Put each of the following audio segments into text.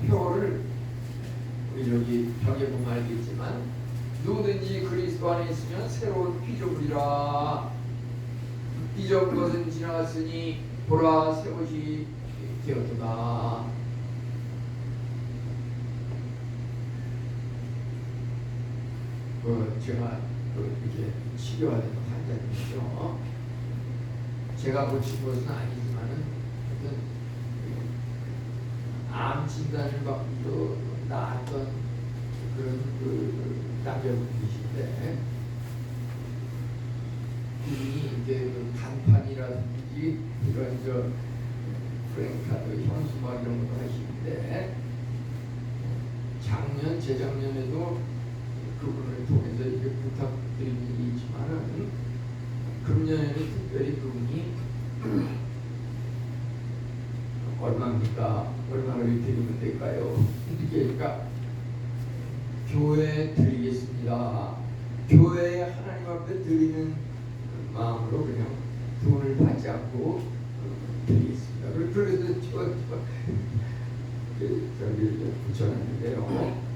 표를 우리 여기 벽에 보면 알겠지만 누구든지 그리스도 안에 있으면 새로운 피조물이라 이전 것은 지나갔으니 보라 새 것이 되었도다. 제가 이렇게 치료하는 환자님이죠. 제가 고친 것은 아니지만은 암 진단을 받고 나았던 그런 남자분이신데 이미 이제 간판이라든지 이런 프랭카드 현수막 이런 것도 하시는데 재작년에도 그분을 통해서 이렇게 부탁드린 일이 있지만은 금년에는 특별히 그분이 얼마입니까? 얼마를 드리면 될까요? 그러니까 교회에 드리겠습니다. 교회에 하나님 앞에 드리는 마음으로 그냥 돈을 받지 않고 드리겠습니다. 그래서 저기 붙여놨는데요.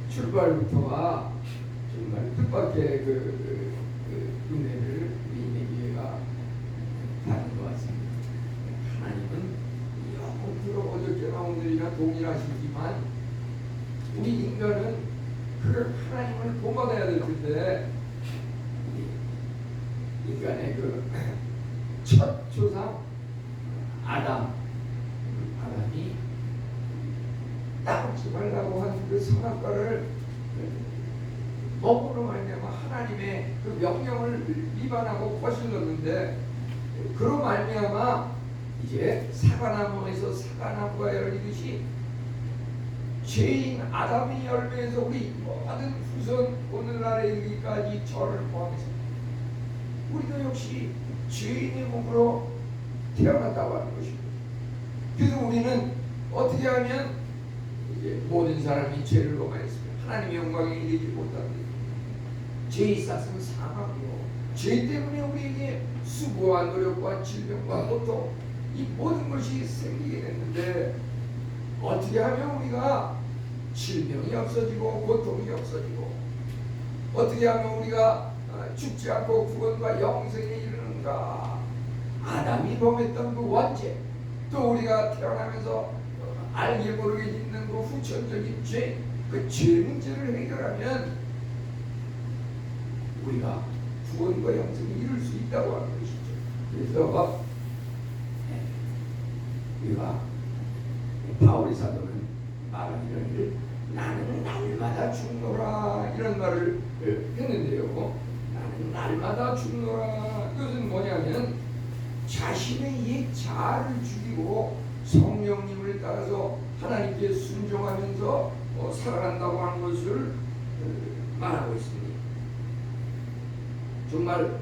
출발부터가 정말 뜻밖의 은혜를 우리 교회가 받는 것 같습니다. 하나님은 영원토록 어저께나 오늘이나 동일하시지만 우리 인간은 그 하나님을 본받아야 될 텐데 인간의 첫 조상 아담이 따먹지 말라고 한 그 선악과를 먹으로 말미암아 하나님의 그 명령을 위반하고 거슬렀는데 그로 말미암아 이제 사과나무에서 사과나무가 열리듯이 죄인 아담의 열매에서 우리 모든 후손 오늘날에 이르기까지 저를 포함해서 우리도 역시 죄인의 몸으로 태어났다고 하는 것입니다. 그래서 우리는 어떻게 하면 이제 모든 사람이 죄를 범하였으며 하나님의 영광에 이르지 못하는 죄에 있었으면 사망이요. 죄 때문에 우리에게 수고와 노력과 질병과 고통 이 모든 것이 생기게 됐는데 어떻게 하면 우리가 질병이 없어지고 고통이 없어지고 어떻게 하면 우리가 죽지 않고 구원과 영생에 이르는가? 아담이 범했던 그 원죄 또 우리가 태어나면서 알게 모르게 짓는 그 후천적인 죄, 그 죄 문제를 해결하면 우리가 구원과 영생에 이룰 수 있다고 하는 것이죠. 그래서 우리가 바울의 사도는 말하기를 나는 날마다 죽노라 이런 말을 했는데요. 나는 날마다 죽노라 이것은 뭐냐면 자신의 옛 자아를 죽이고 성령님을 따라서 하나님께 순종하면서 살아간다고 하는 것을 말하고 있습니다. 정말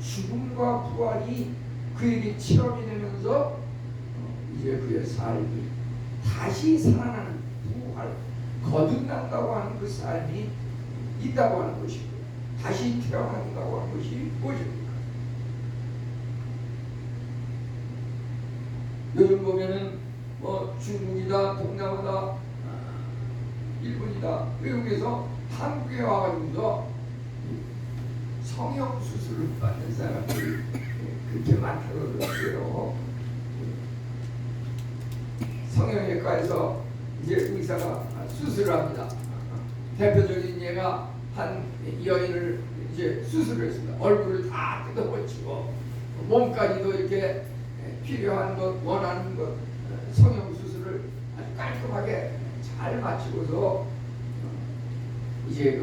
죽음과 부활이 그에게 체험이 되면서 이제 그의 삶이 다시 살아나는 부활, 거듭난다고 하는 그 삶이 있다고 하는 것이고 다시 태어난다고 하는 것이 무엇입니까? 요즘 보면은 중국이다, 동남아다, 일본이다, 외국에서 한국에 와가지고서 성형 수술을 받는 사람들이 그렇게 많다고 그러더라고요. 성형외과에서 이제 의사가 수술을 합니다. 대표적인 예가 한 여인을 이제 수술을 했습니다. 얼굴을 다 뜯어고치고 몸까지도 이렇게 필요한 것, 원하는 것, 성형 수술을 아주 깔끔하게 잘 마치고서 이제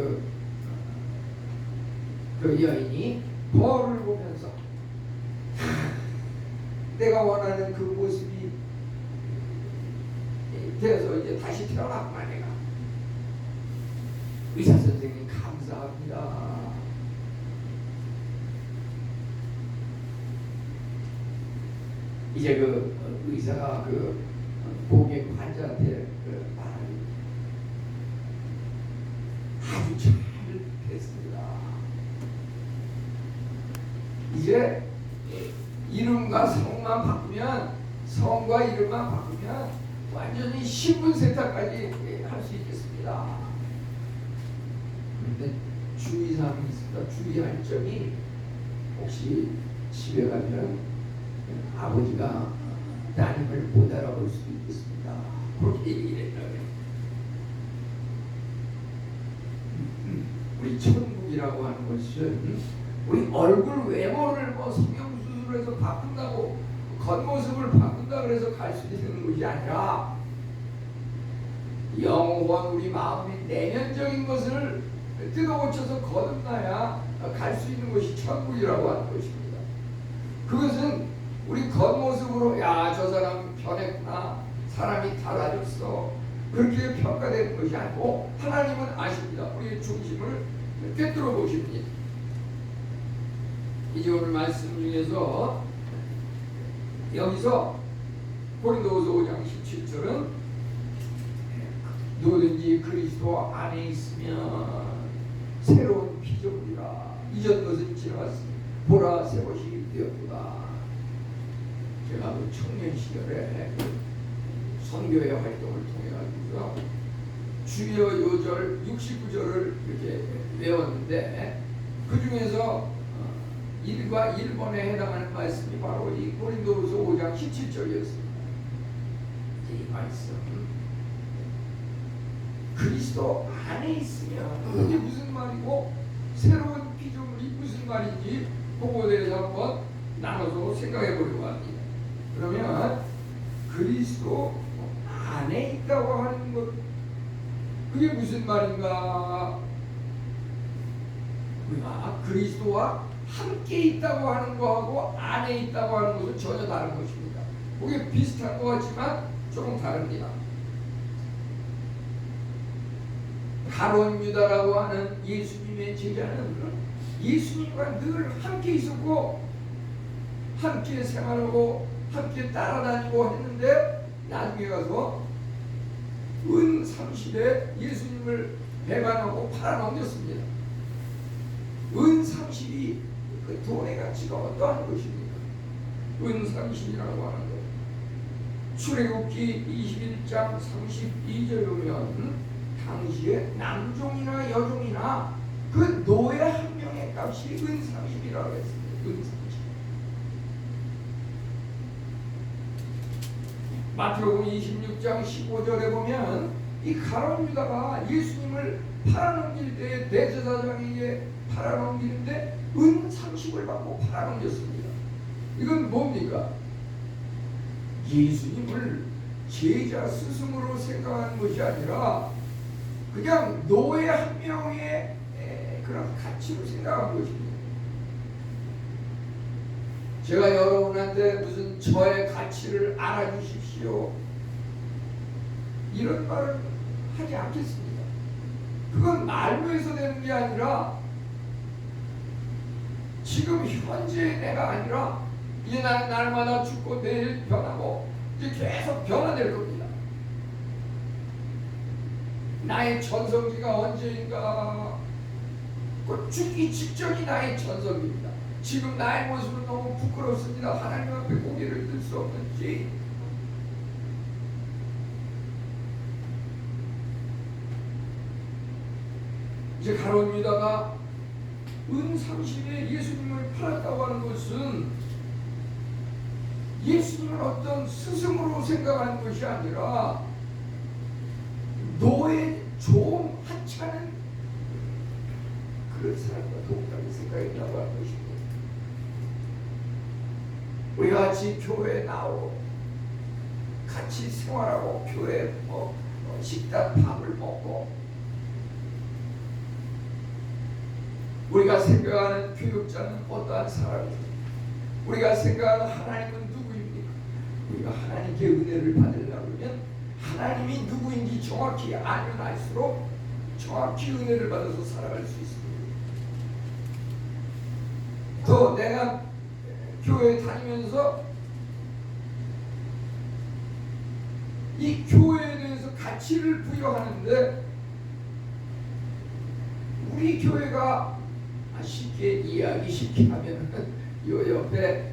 그 여인이 거울을 보면서 내가 원하는 그 모습이 돼서 이제 다시 태어났구나 내가. 의사 선생님 감사합니다. 이제 그 의사가 그 고객 환자한테 말하니 아주 잘 됐습니다. 이제 이름과 성만 바꾸면 성과 이름만 바꾸면 완전히 신분 세탁까지 할 수 있겠습니다. 그런데 주의사항이 있습니다. 주의할 점이, 혹시 집에 가면 아버지가 따님을 못 알아볼 수도 있겠습니다. 그렇게 얘기를 했다고요. 우리 천국이라고 하는 것은 우리 얼굴 외모를 뭐 성형수술해서 바꾼다고, 겉모습을 바꾼다 그래서 갈 수 있는 것이 아니라 영원 우리 마음의 내면적인 것을 뜯어고쳐서 거듭나야 갈 수 있는 것이 천국이라고 하는 것입니다. 그것은 우리 겉모습으로 야, 저 사람 변했구나, 사람이 달라졌어, 그렇게 평가되는 것이 아니고 하나님은 아십니다. 우리의 중심을 꿰뚫어 보십니다. 이제 오늘 말씀 중에서 여기서 고린도후서 5장 17절은 누구든지 그리스도 안에 있으면 새로운 피조물이라, 이전 것은 지나갔으니 보라 새 것이 되었구나. 제가 그 청년 시절에 선교회 활동을 통해 가지고 주여 요절 69절을 이렇게 외웠는데, 그 중에서 1과 1번에 해당하는 말씀이 바로 이 고린도후서 5장 17절이었습니다. 이 말씀, 그리스도 안에 있으면 이게 무슨 말이고 새로운 피조물이 무슨 말인지 그거에 대해서 한번 나눠서 생각해 보려고 합니다. 그러면 그리스도 안에 있다고 하는 것, 그게 무슨 말인가? 우리가 그리스도와 함께 있다고 하는 것하고 안에 있다고 하는 것은 전혀 다른 것입니다. 그게 비슷한 것 같지만 조금 다릅니다. 가룟 유다라고 하는 예수님의 제자는 예수님과 늘 함께 있었고 함께 생활하고 함께 따라다니고 했는데, 나중에 가서 은 30에 예수님을 배반하고 팔아넘겼습니다. 은 30이 그 돈의 가치가 어떠한 것입니까? 은 30이라고 하는 것. 출애굽기 21장 32절에 보면 당시에 남종이나 여종이나 그 노예 한 명의 값이 은 30이라고 했습니다. 은 30. 마태복음 26장 15절에 보면 이 가룟 유다가 예수님을 팔아넘길 때 대제사장에게 팔아넘기는데 은 30을 받고 팔아넘겼습니다. 이건 뭡니까? 예수님을 제자 스승으로 생각하는 것이 아니라 그냥 노예 한 명의 그런 가치로 생각한 것입니다. 제가 여러분한테 무슨 저의 가치를 알아주십시오, 이런 말을 하지 않겠습니다. 그건 말로해서 되는 게 아니라 지금 현재의 내가 아니라 이제 나는 날마다 죽고 내일 변하고 이제 계속 변화될 겁니다. 나의 전성기가 언제인가? 그 죽기 직전이 나의 전성기입니다. 지금 나의 모습은 너무 부끄럽습니다. 하나님 앞에 고개를 들 수 없는지. 이제 가룟 유다가 은 30에 예수님을 팔았다고 하는 것은 예수님을 어떤 스승으로 생각하는 것이 아니라 노예 종 하찮은 그런 사람과 동일하게 생각했다고 하는 것입니다. 우리가 같이 교회에 나오고 같이 생활하고 교회 식단 밥을 먹고 우리가 생각하는 교육자는 어떠한 사람입니까? 우리가 생각하는 하나님은 누구입니까? 우리가 하나님께 은혜를 받으려면 하나님이 누구인지 정확히 알면 알수록 정확히 은혜를 받아서 살아갈 수 있습니다. 또 내가 교회 다니면서 이 교회에 대해서 가치를 부여하는데 우리 교회가 쉽게 이야기시키면 요 옆에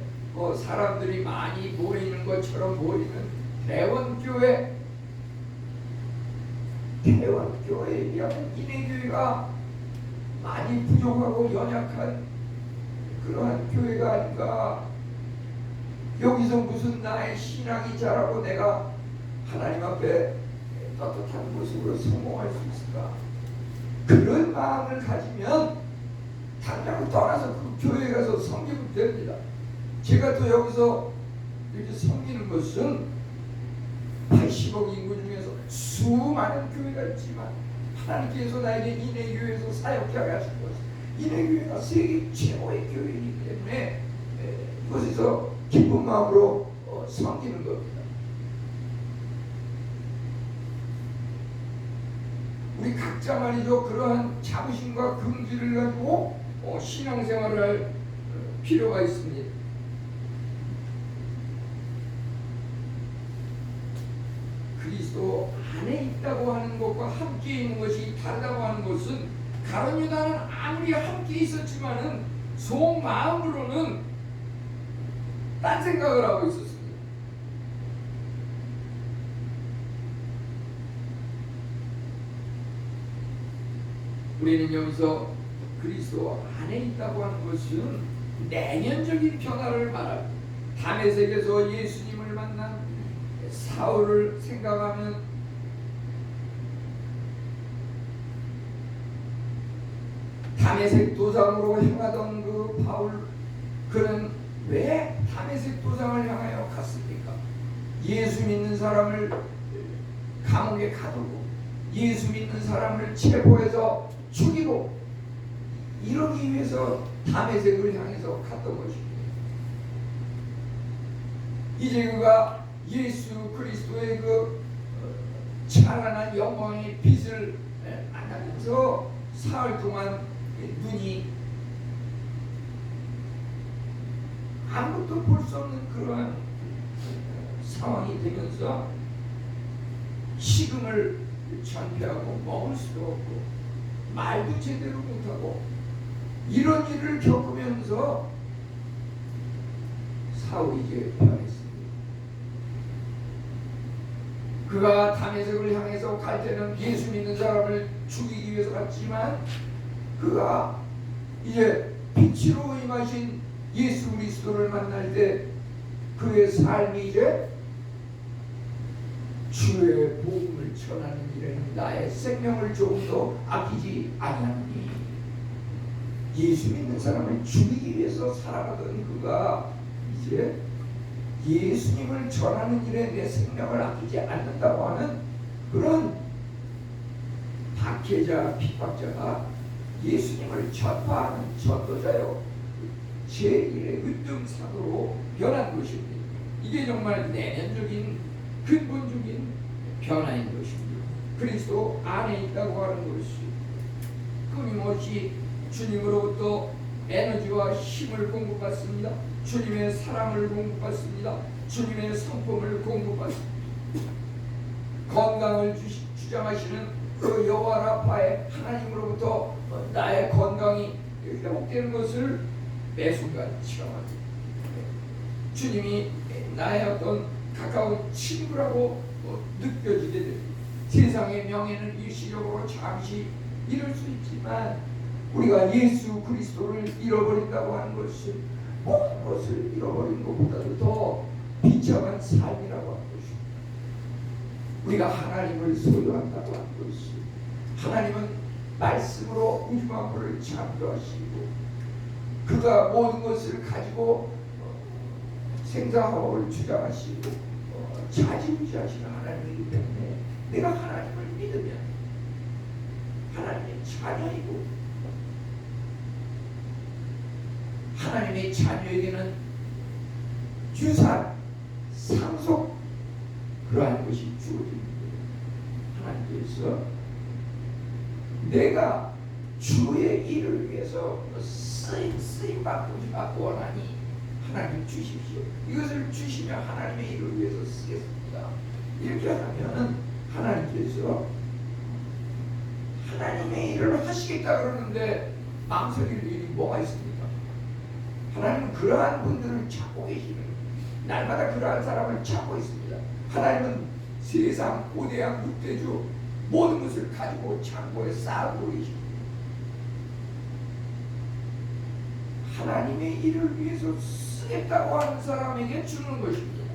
사람들이 많이 모이는 것처럼 모이는 대원교회 개원교회에 비하면 인해교회가 많이 부족하고 연약한 그러한 교회가 아닌가. 여기서 무슨 나의 신앙이 자라고 내가 하나님 앞에 떳떳한 모습으로 성공할 수 있을까? 그런 마음을 가지면 당장 떠나서 그 교회에 가서 섬기면 됩니다. 제가 또 여기서 이렇게 섬기는 것은 80억 인구 중에서 수많은 교회가 있지만 하나님께서 나에게 인해교회에서 사역케 하신 것은 인해교회가 세계 최고의 교회이기 때문에 이곳에서 기쁜 마음으로 섬기는 겁니다. 우리 각자 말이죠, 그러한 자부심과 긍지를 가지고 신앙생활을 할 필요가 있습니다. 그리스도 안에 있다고 하는 것과 함께 있는 것이 다르다고 하는 것은 가룟 유다는 아무리 함께 있었지만은 속마음으로는 딴 생각을 하고 있었습니다. 우리는 여기서 그리스도 안에 있다고 하는 것은 내면적인 변화를 말합니다. 다메섹에서 예수님을 만난 사울을 생각하면 다메섹 도상으로 향하던 그 바울, 그는 왜 다메섹 도상을 향하여 갔습니까? 예수 믿는 사람을 감옥에 가두고 예수 믿는 사람을 체포해서 죽이고 이러기 위해서 다메섹을 향해서 갔던 것입니다. 이제 그가 예수 그리스도의 그 찬란한 영광의 빛을 만나면서 사흘 동안 눈이 아무것도 볼 수 없는 그러한 상황이 되면서 식음을 전폐하고 먹을 수도 없고 말도 제대로 못하고 이런 일을 겪으면서 사울이 이제 변했습니다. 그가 다메섹을 향해서 갈 때는 예수 믿는 사람을 죽이기 위해서 갔지만 그가 이제 빛으로 임하신 예수 그리스도를 만날 때 그의 삶이 이제 주의 복음을 전하는 일에는 나의 생명을 조금 더 아끼지 아니하니. 예수 믿는 사람을 죽이기 위해서 살아가던 그가 이제 예수님을 전하는 일에 내 생명을 아끼지 않는다고 하는 그런 박해자, 핍박자가 예수님을 전파하는 전도자요 제1의 으뜸사도로 변한 것입니다. 이게 정말 내면적인 근본적인 변화인 것입니다. 그리스도 안에 있다고 하는 것이 끊임없이 주님으로부터 에너지와 힘을 공급받습니다. 주님의 사랑을 공급받습니다. 주님의 성품을 공급받습니다. 건강을 주장하시는 그 여호와 라파의 하나님으로부터 나의 건강이 회복되는 것을 매 순간 체험합니다. 주님이 나의 어떤 가까운 친구라고 느껴지게 됩니다. 세상의 명예는 일시적으로 잠시 잃을 수 있지만 우리가 예수 그리스도를 잃어버린다고 하는 것은 모든 것을 잃어버린 것보다도 더 비참한 삶이라고 하는 것입니다. 우리가 하나님을 소유한다고 하는 것이, 하나님은 말씀으로 우주 만물을 창조하시고 그가 모든 것을 가지고 생사화복을 주장하시고 자지우지하시는 하나님이기 때문에 내가 하나님을 믿으면 하나님의 자녀이고 하나님의 자녀에게는 유산, 상속 그러한 것이 주어집니다. 하나님께서 내가 주의 일을 위해서 쓰임 받고 원하니 하나님 주십시오. 이것을 주시면 하나님의 일을 위해서 쓰겠습니다. 이렇게 하면 하나님께서 하나님의 일을 하시겠다 그러는데 망설일 일이 뭐가 있습니까? 하나님은 그러한 분들을 찾고 계시는, 날마다 그러한 사람을 찾고 있습니다. 하나님은 세상 고대양 육대주 모든 것을 가지고 창고에 쌓고 계십니다. 하나님의 일을 위해서 쓰겠다고 하는 사람에게 주는 것입니다.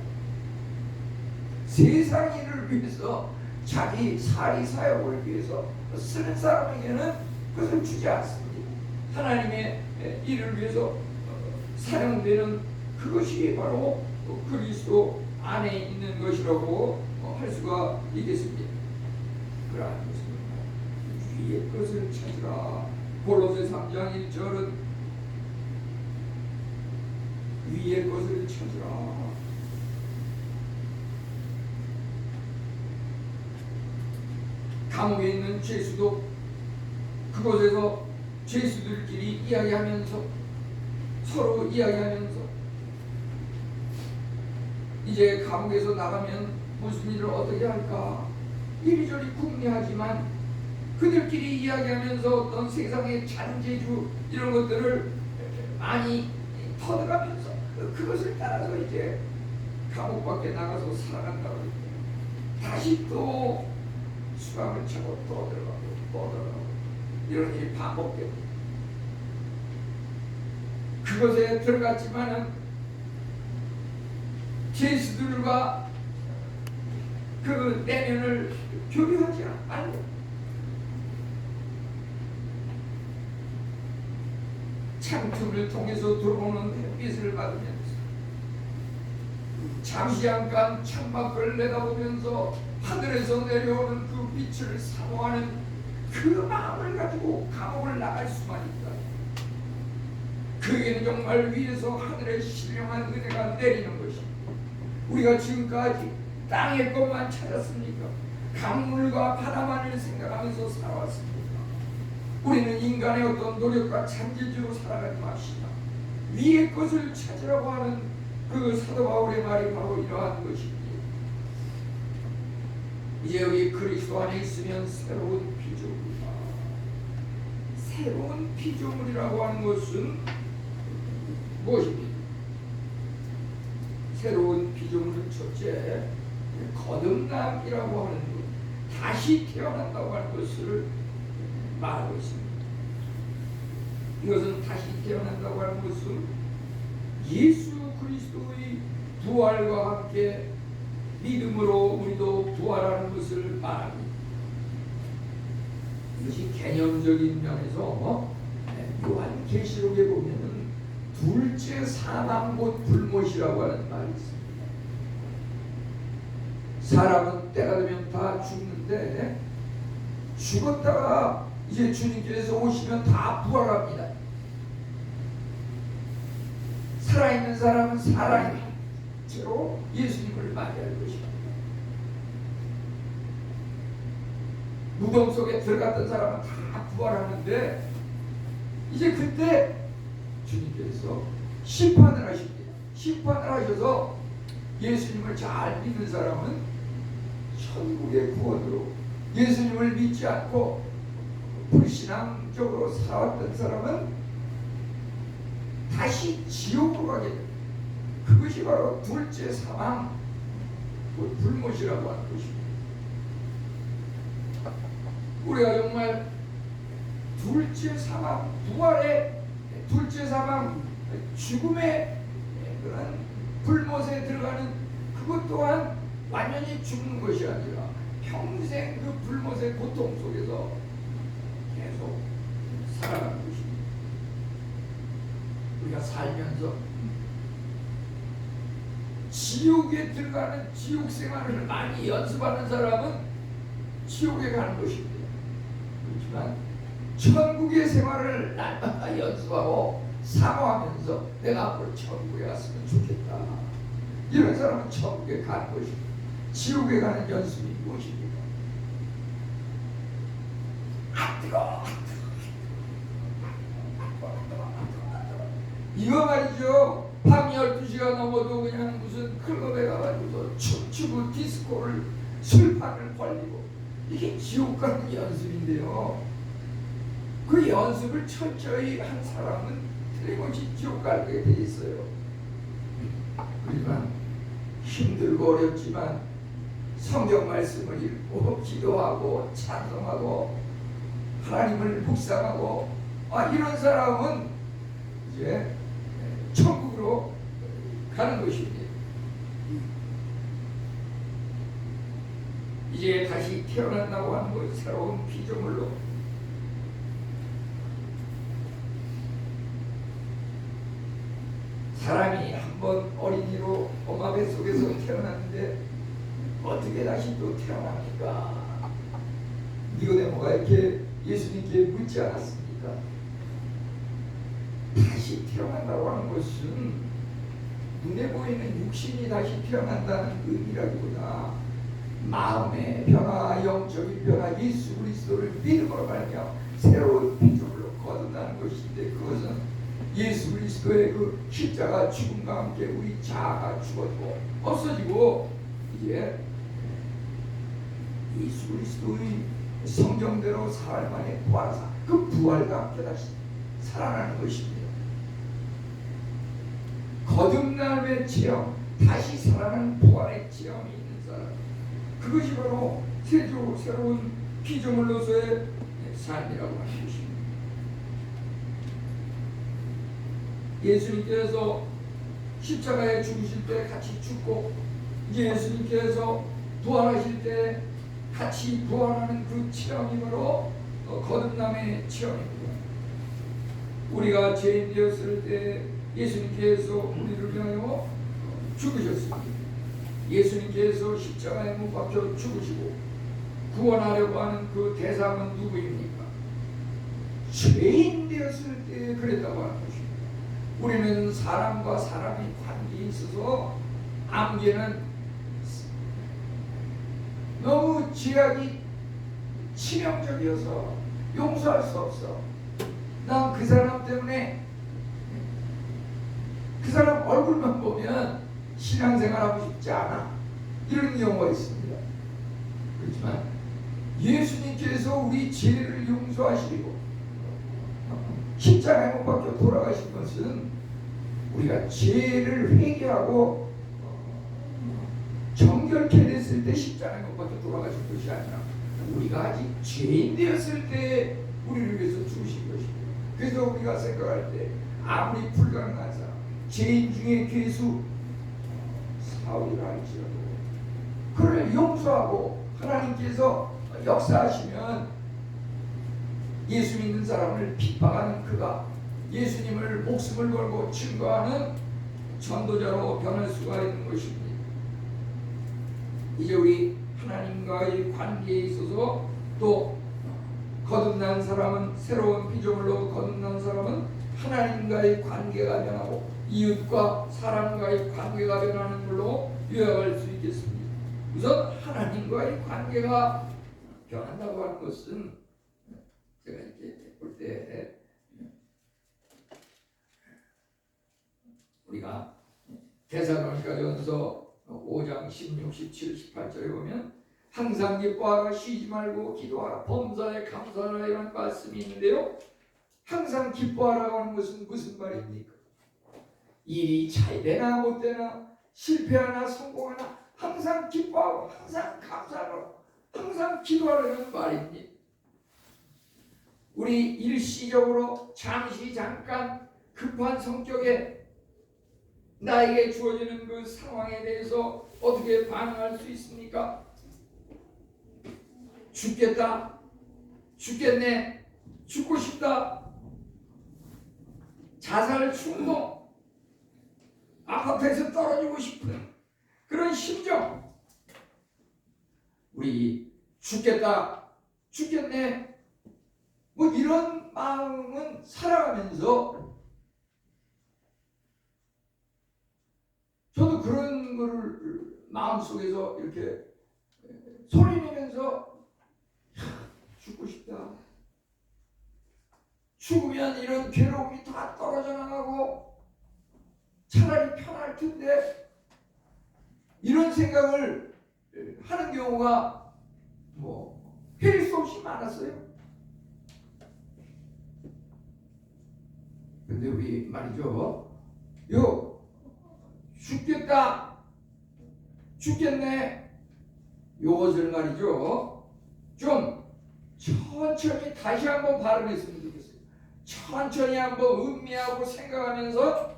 세상 일을 위해서 자기 사리 사역을 위해서 쓰는 사람에게는 그것을 주지 않습니다. 하나님의 일을 위해서 사용되는 그것이 바로 그리스도 안에 있는 것이라고 할 수가 있겠습니다. 그러한 것은 위의 것을 찾으라. 골로새 3장 1절은 위의 것을 찾으라. 감옥에 있는 죄수도 그곳에서 죄수들끼리 이야기하면서 서로 이야기하면서 이제 감옥에서 나가면 무슨 일을 어떻게 할까 이리저리 궁리하지만 그들끼리 이야기하면서 어떤 세상의 잔재주 이런 것들을 많이 터득하면서 그것을 따라서 이제 감옥 밖에 나가서 살아간다고 해요. 다시 또 수감을 차고 또 들어가고 또 들어가고 이런 일이 반복됩니다. 그것에 들어갔지만은 죄수들과 그 내면을 교류하지 않고 창틀을 통해서 들어오는 햇빛을 받으면서 잠시 잠깐 창밖을 내다보면서 하늘에서 내려오는 그 빛을 사모하는 그 마음을 가지고 감옥을 나갈 수만 있다. 그에게는 정말 위에서 하늘의 신령한 은혜가 내리는 것입니다. 우리가 지금까지 땅의 것만 찾았습니까? 강물과 바다만을 생각하면서 살아왔습니다. 우리는 인간의 어떤 노력과 잔재주로 살아가지 맙시다. 위의 것을 찾으라고 하는 그 사도 바울의 말이 바로 이러한 것입니다. 이제 여기 그리스도 안에 있으면 새로운 피조물이다. 새로운 피조물이라고 하는 것은 무엇입니까? 새로운 피조물은 첫째 거듭남이라고 하는 것, 다시 태어난다고 하는 것을 말하고 있습니다. 이것은 다시 태어난다고 하는 것은 예수 그리스도의 부활과 함께 믿음으로 우리도 부활하는 것을 말합니다. 이것이 개념적인 면에서 요한계시록에 보면은 둘째 사망 곧 불못이라고 하는 말이 있습니다. 사람은 때가 되면 다 죽는데 죽었다가 이제 주님께서 오시면 다 부활합니다. 살아있는 사람은 살아있는 채로 예수님을 맞이할 것입니다. 무덤 속에 들어갔던 사람은 다 부활하는데 이제 그때 주님께서 심판을 하십니다. 심판을 하셔서 예수님을 잘 믿는 사람은 천국의 구원으로, 예수님을 믿지 않고 불신앙적으로 살아왔던 사람은 다시 지옥으로 가게 됩니다. 그것이 바로 둘째 사망, 불못이라고 하는 것입니다. 우리가 정말 둘째 사망, 부활의 둘째 사망, 죽음의 그런 불못에 들어가는 그것 또한 완전히 죽는 것이 아니라 평생 그 불못의 고통 속에서 계속 살아가는 것입니다. 우리가 살면서 지옥에 들어가는 지옥 생활을 많이 연습하는 사람은 지옥에 가는 것입니다. 그렇지만 천국의 생활을 날마다 연습하고 사모하면서 내가 앞으로 천국에 갔으면 좋겠다, 이런 사람은 천국에 가는 것입니다. 지옥에 가는 연습이 무엇입니까? 뜨거워. 이거 말이죠. 밤 12시가 넘어도 그냥 무슨 클럽에 가가지고 춤추고 디스코를 술판을 벌리고, 이게 지옥 가는 연습인데요. 그 연습을 철저히 한 사람은 틀림없이 지옥 가게 돼 있어요. 하지만 힘들고 어렵지만 성경 말씀을 읽고 기도하고 찬송하고 하나님을 묵상하고 이런 사람은 이제 천국으로 가는 것입니다. 이제 다시 태어난다고 하는 것, 새로운 피조물로 사람이 한번 어린이로 엄마 뱃속에서 태어났는데 어떻게 다시 또 태어납니까? 니고데모가 이렇게 예수님께 묻지 않았습니까? 다시 태어난다고 하는 것은 눈에 보이는 육신이 다시 태어난다는 의미라기보다 마음의 변화, 영적인 변화, 예수 그리스도를 믿음으로 말하며 새로운 피조물로 거듭나는 것인데, 그것은 예수 그리스도의 그 십자가 죽음과 함께 우리 자아가 죽었고 없어지고 이제 예수 그리스도의 성경대로 사흘 만에 부활하사 그 부활과 함께 다시 살아나는 것입니다. 거듭남의 체험, 다시 살아나는 부활의 체험이 있는 사람, 그것이 바로 새로운 피조물로서의 삶이라고 하는 것입니다. 예수님께서 십자가에 죽으실 때 같이 죽고 이제 예수님께서 부활하실 때 같이 부활하는 그 체험이 바로 거듭남의 체험입니다. 우리가 죄인 되었을 때 예수님께서 우리를 위하여 죽으셨습니다. 예수님께서 십자가에 못 박혀 죽으시고 구원하려고 하는 그 대상은 누구입니까? 죄인 되었을 때 그랬다고 하는 것입니다. 우리는 사람과 사람이 관계에 있어서 암기는 너무 죄악이 치명적이어서 용서할 수 없어. 난 그 사람 때문에 그 사람 얼굴만 보면 신앙생활하고 싶지 않아. 이런 경우가 있습니다. 그렇지만 예수님께서 우리 죄를 용서하시고 십자가에 못 박혀 돌아가신 것은 우리가 죄를 회개하고 정결케 됐을 때 십자가에 못 박혀 돌아가신 것이 아니라 우리가 아직 죄인 되었을 때 우리를 위해서 죽으신 것입니다. 그래서 우리가 생각할 때 아무리 불가능한 사람, 죄인 중에 괴수 사울이라 할지라도 그를 용서하고 하나님께서 역사하시면 예수 믿는 사람을 핍박하는 그가 예수님을 목숨을 걸고 증거하는 전도자로 변할 수가 있는 것입니다. 이제 우리 하나님과의 관계에 있어서 또 거듭난 사람은, 새로운 피조물로 거듭난 사람은 하나님과의 관계가 변하고 이웃과 사람과의 관계가 변하는 걸로 요약할 수 있겠습니다. 우선 하나님과의 관계가 변한다고 하는 것은 제가 이렇게 볼 때 우리가 데살로니가전서 5장 16, 17, 18절에 보면 항상 기뻐하라, 쉬지 말고 기도하라, 범사에 감사하라, 이런 말씀이 있는데요. 항상 기뻐하라고 하는 것은 무슨 말입니까? 일이 잘 되나 못 되나, 실패하나 성공하나 항상 기뻐하고 항상 감사하고 항상 기도하라는 말입니다. 우리 일시적으로 잠시 잠깐 급한 성격에 나에게 주어지는 그 상황에 대해서 어떻게 반응할 수 있습니까? 죽겠다, 죽겠네, 죽고 싶다, 자살 충동, 아파트에서 떨어지고 싶은 그런 심정, 우리 죽겠다, 죽겠네, 뭐 이런 마음은 살아가면서 저도 그런 거를 마음속에서 이렇게 소리내면서 죽고 싶다, 죽으면 이런 괴로움이 다 떨어져 나가고 차라리 편할 텐데, 이런 생각을 하는 경우가 뭐 헤릴 수 없이 많았어요. 근데 우리 말이죠, 죽겠다, 죽겠네, 요것을 말이죠. 좀 천천히 다시 한번 발음했으면 좋겠어요. 천천히 한번 음미하고 생각하면서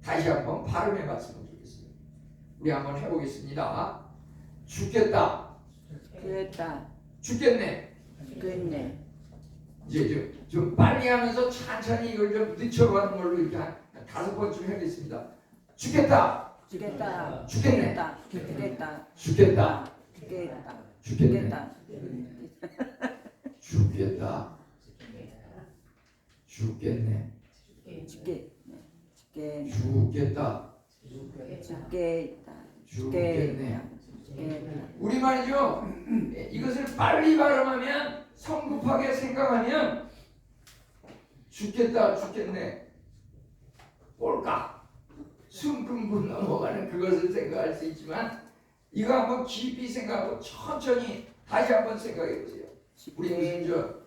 다시 한번 발음해 봤으면 좋겠어요. 우리 한번 해보겠습니다. 죽겠다. 그랬다. 죽겠네. 그랬네. 이제 좀 빨리 하면서 천천히 이걸 좀 늦춰가는 걸로 이렇게 한 5번쯤 해보겠습니다. 죽겠다. 죽겠다. 죽겠네. 죽겠다. 죽겠다. 죽겠다. 죽겠네. 죽겠다. 죽겠다. 죽겠네. 죽겠다. 죽겠다. 죽겠다. 우리 말이죠. 이것을 빨리 발음하면 성급하게 생각하면 죽겠다, 죽겠네. 꼴깍 숨 끊고 넘어가는 그것을 생각할 수 있지만 이거 한번 깊이 생각하고 천천히 다시 한번 생각해 보세요. 우리 무슨 저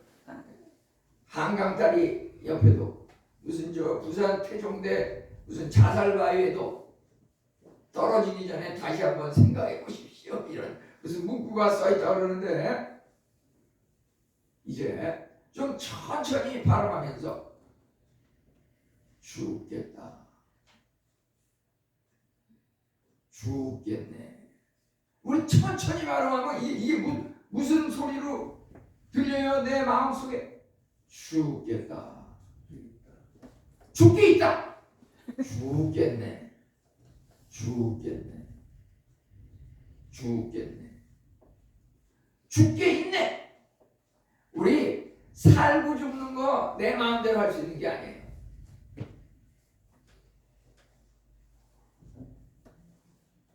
한강다리 옆에도 무슨 저 부산 태종대 무슨 자살바위에도 떨어지기 전에 다시 한번 생각해 보십시오. 이런 무슨 문구가 써있다 그러는데 이제 좀 천천히 발음하면서 죽겠다. 죽겠네. 우리 천천히 발음하면 이게 무슨 소리로 들려요? 내 마음속에 죽겠다. 죽게 있다. 죽겠네. 죽겠네. 죽겠네. 죽게 있네. 우리 살고 죽는 거 내 마음대로 할 수 있는 게 아니에요.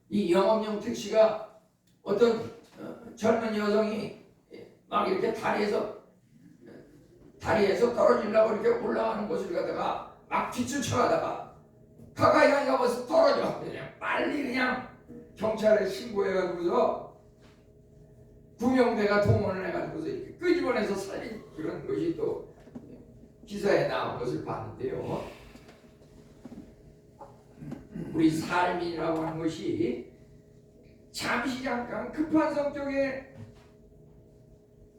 이 영업용 택시가 어떤 젊은 여성이 막 이렇게 다리에서 떨어지려고 이렇게 올라가는 곳을 가다가 막 뒤쫓아가다가 가까이 가니까 벌써 떨어져. 그냥 빨리 그냥 경찰에 신고해가지고서 구명대가 동원을 해가지고서 이렇게 끄집어내서 살린 그런 것이 또 기사에 나온 것을 봤는데요. 우리 삶이라고 하는 것이 잠시 잠깐 급한 성격에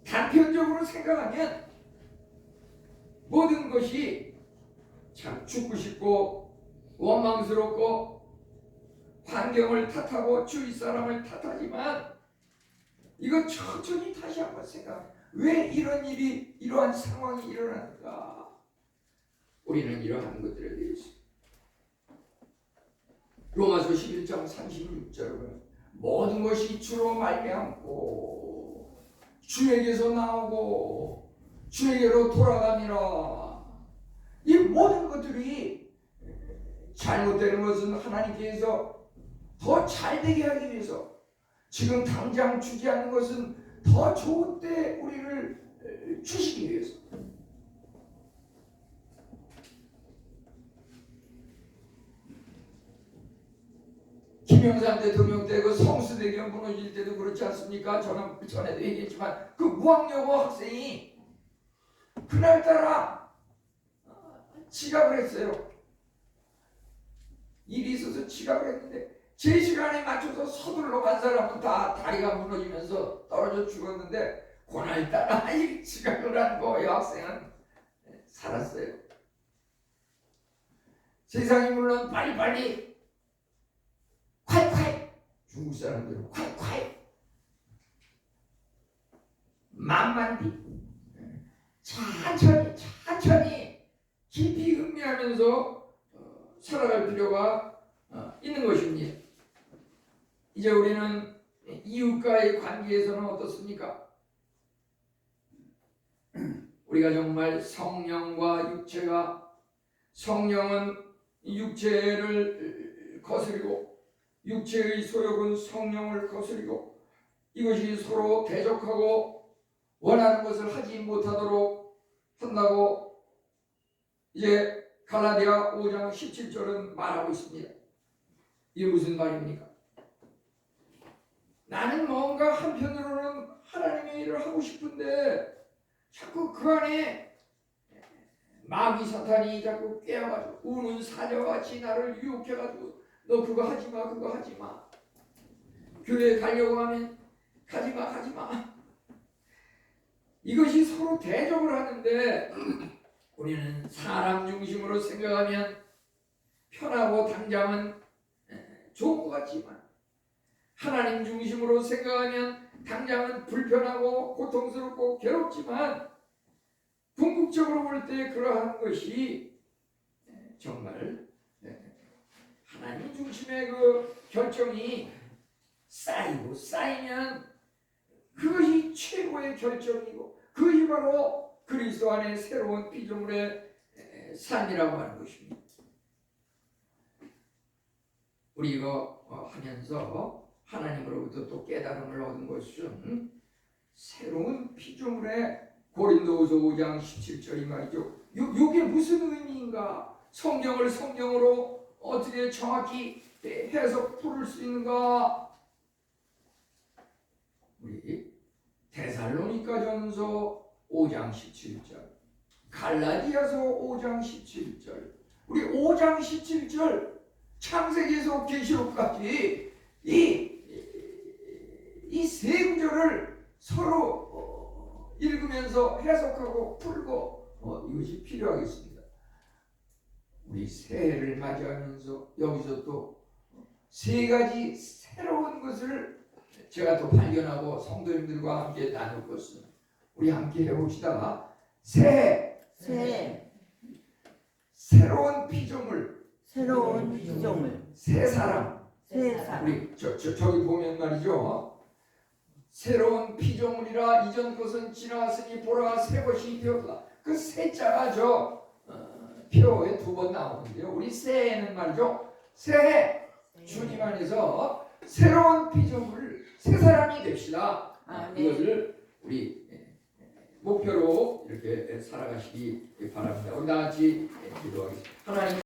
단편적으로 생각하면 모든 것이 참 죽고 싶고 원망스럽고 환경을 탓하고 주위 사람을 탓하지만 이거 천천히 다시 한번 생각해. 왜 이런 일이 이러한 상황이 일어나는가? 우리는 이러한 것들에 대해서 로마서 11장 36절은 모든 것이 주로 말미암고 주에게서 나오고 주에게로 돌아가니라. 이 모든 것들이 잘못되는 것은 하나님께서 더 잘되게 하기 위해서 지금 당장 주지 않는 것은 더 좋은 때 우리를 주시기 위해서. 김영삼 대통령 때 그 성수대교 무너질 때도 그렇지 않습니까? 저는 전에도 얘기했지만 그 무학여고 학생이 그날따라 지각을 했어요. 일이 있어서 지각을 했는데 제 시간에 맞춰서 서둘러 간 사람은 다 다리가 무너지면서 떨어져 죽었는데 그날따라 이 지각을 한 거 여학생은 살았어요. 세상이 물론 빨리빨리 콸콸 중국 사람들은 콸콸 만만디 천천히 깊이 음미하면서 살아갈 필요가 있는 것입니다. 이제 우리는 이웃과의 관계에서는 어떻습니까? 우리가 정말 성령과 육체가 성령은 육체를 거스리고 육체의 소욕은 성령을 거스리고 이것이 서로 대적하고 원하는 것을 하지 못하도록 한다고 이제 갈라디아 5장 17절은 말하고 있습니다. 이게 무슨 말입니까? 나는 뭔가 한편으로는 하나님의 일을 하고 싶은데 자꾸 그 안에 마귀 사탄이 자꾸 깨어가지고 우는 사자같이 나를 유혹해가지고 너 그거 하지마 그거 하지마. 교회 가려고 하면 가지마. 이것이 서로 대적을 하는데 우리는 사람 중심으로 생각하면 편하고 당장은 좋은 것 같지만 하나님 중심으로 생각하면 당장은 불편하고 고통스럽고 괴롭지만 궁극적으로 볼 때 그러한 것이 정말 하나님 중심의 그 결정이 쌓이면 그것이 최고의 결정이고 그것이 바로 그리스도 안에 새로운 피조물의 삶이라고 하는 것입니다. 우리 이거 하면서 하나님으로부터 또 깨달음을 얻은 것은 새로운 피조물의 고린도후서 5장 17절이 말이죠. 요게 무슨 의미인가? 성경으로 어떻게 정확히 해석 풀을 수 있는가? 우리 데살로니가전서 5장 17절, 갈라디아서 5장 17절, 우리 5장 17절 창세기에서 계시록까지 이 세 구절을 서로 읽으면서 해석하고 풀고 이것이 필요하겠습니다. 우리 새해를 맞이하면서 여기서 또 세 가지 새로운 것을 제가 또 발견하고 성도님들과 함께 나눌 것은 우리 함께 해봅시다. 새해 새로운 피조물 새 사람 우리 저기 보면 말이죠. 새로운 피조물이라 이전 것은 지나갔으니 보라 새 것이 되었다. 그 새자가 표에 2번 나오는데요. 우리 새해는 말이죠. 새해 주님 안에서 새로운 피조물 새 사람이 됩시다. 이것을 우리 목표로 이렇게 살아가시기 바랍니다. 우리 다 같이 기도하겠습니다. 하나님